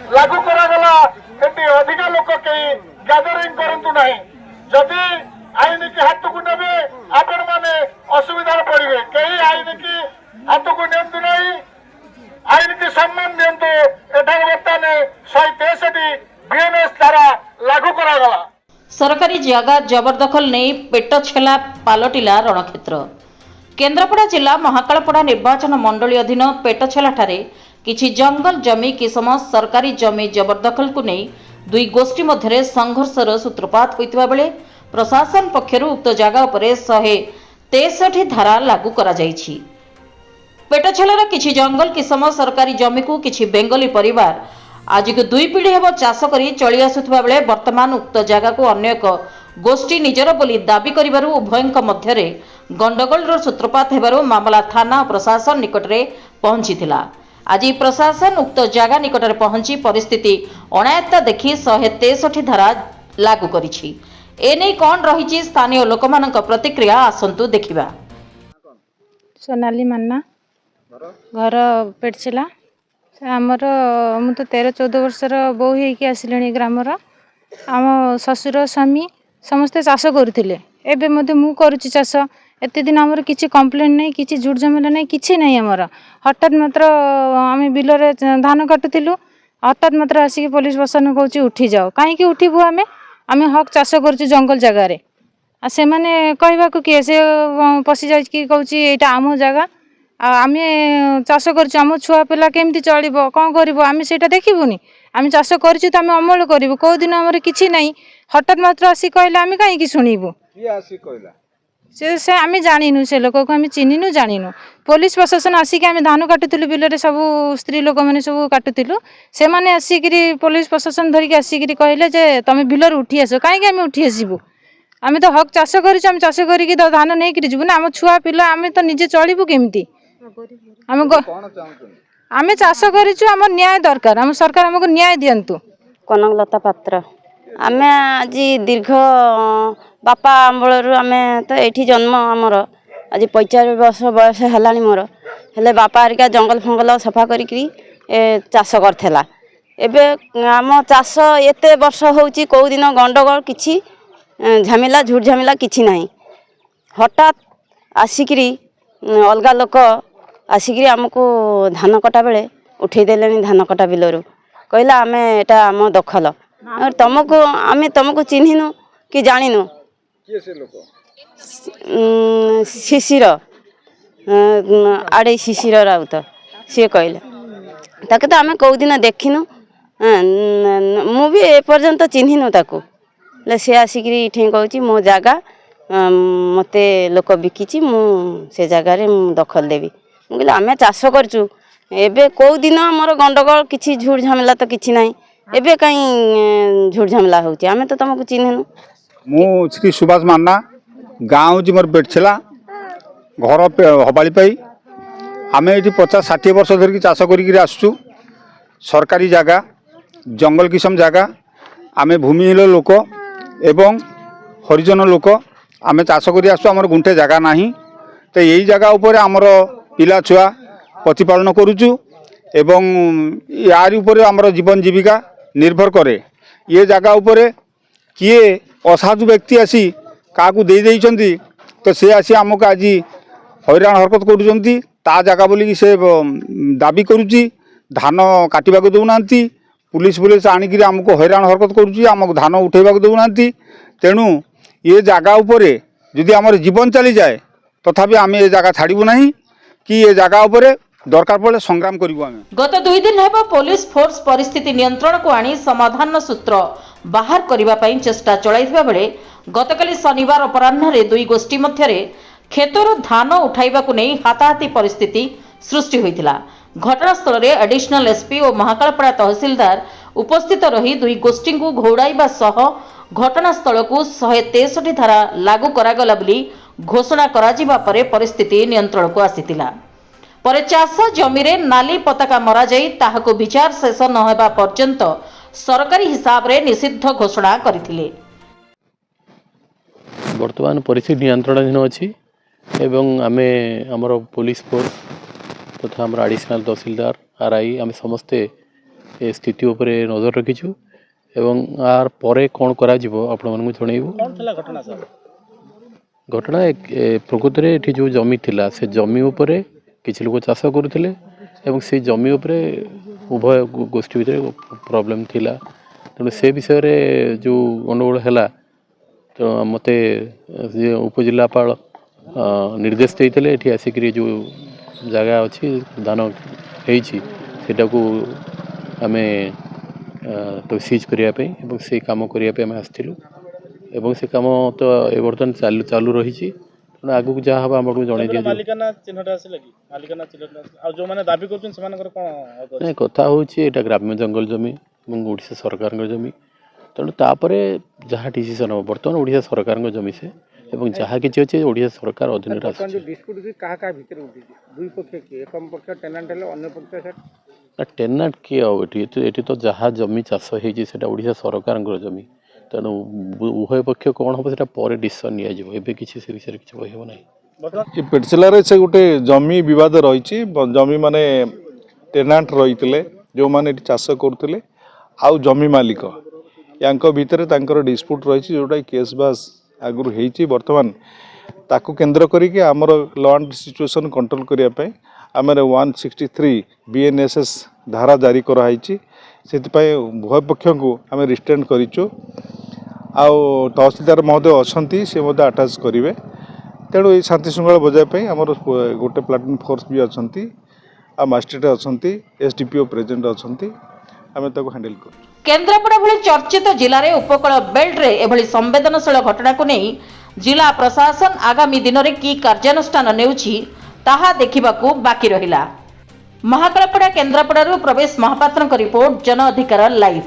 लागू करागला एटी अधिक लोक कई गैदरिंग करंतु नहीं जदि आईन की हाथ को नेबे आपण माने असुविधा पड़े कई आईन की हाथ को नियंतु नहीं आईन की सम्मान दिंतु एठार बर्तमान 163 बीएनएस द्वारा लागू करागला। सरकारी जगह जबरदखल नहीं पेट छेला पालटिला रणक्षेत्र। केन्द्रापड़ा जिला महाकालपड़ा निर्वाचन मंडली अधीन पेटछेलाठारे किछि जंगल जमी किसम सरकारी जमी जबरदखल को नहीं दुई गोष्ठी मध्य संघर्षर सूत्रपात होइतिबा बेले प्रशासन पक्षर उक्त जगह उपरे 163 धारा लागू करा जाइछि। पेटछेलार किछि जंगल किसम सरकारी जमी को किछि बेंगली परिवार आज को 2 पीढ़ी हेब चाष करी चली आसुथिबा बेले वर्तमान उक्त जगह को अन्य एक गोष्ठी निजर बोली दाबी करिबारु उभयଙ୍କ ମଧ୍ୟରେ गंडगोलर सूत्रपात हेबारु मामला थाना प्रशासन निकटरे पहुंचीथिला। आज प्रशासन उक्त जगह निकटरे पहुंची परिस्थिति अणायत्ता देखि 163 धारा लागू करिछि। एने कोन रहिछि स्थानीय लोकमानक प्रतिक्रिया आसंतु देखिबा। सोनाली मान्ना घर पेटछेला आमर मु तो 13-14 वर्षर बो होइकि आसिलेनी ग्रामर आम ससुर स्वामी समस्ते चाष करुले एबे मध्य मु करुछि चाष एते दिन आमर किछि कंप्लेन नहीं किछि झुट झमेला नहीं किछि नहीं आमर हठात मात्र आम बिलरे धान काटुथिलु हठात मात्र आसिक पुलिस प्रशासन कहूँ उठी जाओ कहीं उठिबु आम हक चाष करुछु जंगल जगार आ से माने कहबा को किए से पशि जाय कि कहूँ एटा आम जगह आम चाष करुछु आम छुआ पिला केमती चलिबो कौन करिबो आम सेटा देखिबुनी आम चाष करिछु त आम अमल करिबु को दिन हमर किछि नहीं हठात मात्र आसी कहले आम कहीं शुणिबु से आम जानिनु से लोक को आम चिन्हिनु जानिनु पुलिस प्रशासन आसिक आम धान काटुलु बिलरे सब स्त्री लोक मैंने सब काटुलु से मैंने आसिक पुलिस प्रशासन धरिक आसिक कहले जे तुम बिलर उठी आस कहीं आम उठी आसबू आम तो हक चाष करें चाष करी धान नहीं जीवु ना आम छुआ पिला आम तो निजे चलू केमती आम चाष करूँ आम न्याय दरकार आम सरकार आमको न्याय दिंतु। कनकलता पात्र आम आज दीर्घ बापा अम्बलू आम तो ये जन्म आमर आज 45 वर्ष बयस है मोर हेले बापा हरिका जंगल फंगल सफा करी चाष करथेला एबे आम चाष एते वर्ष होउची को दिन गंडगोल किछि झमेला झूठ झमेला किछि नहीं हठात आसिकरी अलगा लोक आसिकरी आमको धान कटा बेले उठे देलेनी धान कटा बिलरू कहला आम एटा आम दखल तुमको आम तुमको चिन्हिनु कि जानिनु शिशिर आड़े शिशिर राउत सी कहले ताके तो आम कौ दिन देखिनु मु भी एपर्यंत चिन्हिनु ताकू सी आसिक ये कहूँ मो जगह मते लोक बिकी मु से जगार दखल देवी मुझे आम चाष करूँ एबे कौ दिन आमर गंडगोल किसी झूठ झमेला तो किसी ना एबे कहीं झूठ झमेला होची आम तो तुमको चिन्हनु मु श्री सुभाष मान्ना गाँव जी मोर पेटछेला घर हबाली पाई आम ये 50-60 वर्ष धरिकी चाष करी आसुचु सरकारी जगह जंगल किसम जगह आम भूमिहीन लोक एवं हरिजन लोक आम चाष करी आसु आमर गुंठे जगह नाही तो यही जगह उपर आमर पिला छुआ प्रतिपालन करुचु एवं यार उपर आमर जीवन जीविका निर्भर करे ये जगह उपर किए असाधु व्यक्ति आसी क्या दे देइचंती तो से आसी आमको आज हैरान हरकत करुचंती ता जगह बोली से दाबी करुची धान काटिबा को दउना पुलिस आणिक आमको हैरान हरकत करुची आमको धान उठेबा को दउना तेणु ये जगह उपरे यदि आमर जीवन चली जाए तथापि आम ये जगह छाड़बू नहीं कि ये जगह उपरे दरकार पड़े संग्राम करिबु आमे। गत 2 दिन हेबा पुलिस फोर्स परिस्थिति नियंत्रण को आनी समाधान सूत्र बाहर करिबा पई चेष्टा चलाइथिबा बेले गतकाली शनिवार अपराह्न रे दुई गोष्ठी मध्यरे खेतर धान उठाइबा को नै हाताहाती परिस्थिति सृष्टि होइतिला। घटनास्थल रे एडिशनल एसपी और महाकालपड़ा तहसीलदार उपस्थित रही दुई गोष्ठी को घोड़ाइबा सह घटनास्थल को 163 धारा लागू करागला बोली घोषणा कराजिबा परे परिस्थिति नियंत्रण को आसीतिला। परे चाष जमी रे नाली पताका मरा जाई ताहाको विचार शेष न हेबा पर्यंत सरकारी हिसाब रे निषिद्ध घोषणा करथिले। वर्तमान परिस्थिति नियंत्रणाधीन अछि एवं आमे हमर पुलिस फोर्स तथा हमर एडिशनल तहसीलदार आरआई आमे समस्ते ए स्थिति उपरे नजर रखिछु एवं आर परे कौन करा जिवो आपण मानकु जणैबो। घटना प्रकृत में ये जो जमी थिला से जमी उपरे किसी लोग चाष करुले एवं से जमी उपरे उभय गोष्ठी भितर प्रॉब्लम थिला तेणु से विषय रे जो गंडगोल है तो मते उपजिलापाल निर्देश देते ये आसिक जो जगह अच्छी धान होटा को आम तो सीज करने से कम करने आसलु एवं से कम तो ए बर्तमान चालू रही आगु को जहाँ हम जन दिया नहीं कथा हूँ ग्राम्य जंगल जमी ओडिशा सरकार जमी तेणु तापर जहाँ डिसीजन हम बर्तमान ओडिशा सरकार जमी से एवं जहाँ किसी अच्छे ओडिशा सरकार अधीन टेनाट किए ये तो जहाँ जमी चाष होडा सरकार जमी तेणु उभय पक्ष कौन हम से डिसीजन नि किसी से विषय किसी कह ना पेटचेलारे से गोटे जमी विवाद रही जमी माने टेनाट रही जो मैंने चाष करते आउ जमी मालिक या भितर डिस्प्यूट रही जोटा केस बास आगुरी होती बर्तमान ताकू केन्द्र करिके आमर लॉ एंड सिचुएशन कंट्रोल करने आम 163 BNSS धारा जारी कराई से उभय पक्ष को आम रिस्ट्रेंट करूँ आउ तहसीलदार महोदय अच्छा से आटाच करेंगे तेणु ये शांति श्रृंखला बजाय आमर गोटे प्लाटून फोर्स भी अच्छा मजिस्ट्रेट अच्छा SDPO प्रेजेंट अच्छा आम हैंडल कर केन्द्रापड़ा भली चर्चित जिले में उपकूल बेल्ट रे एभली संवेदनशील घटना को नहीं जिला प्रशासन आगामी दिन में कि कार्यानुष्ठान नेउछि ताहा देखिबाकू बाकी रहिला। महाकालपड़ा केन्द्रापड़ारू प्रवेश महापात्रଙ୍କ रिपोर्ट जन अधिकार लाइव।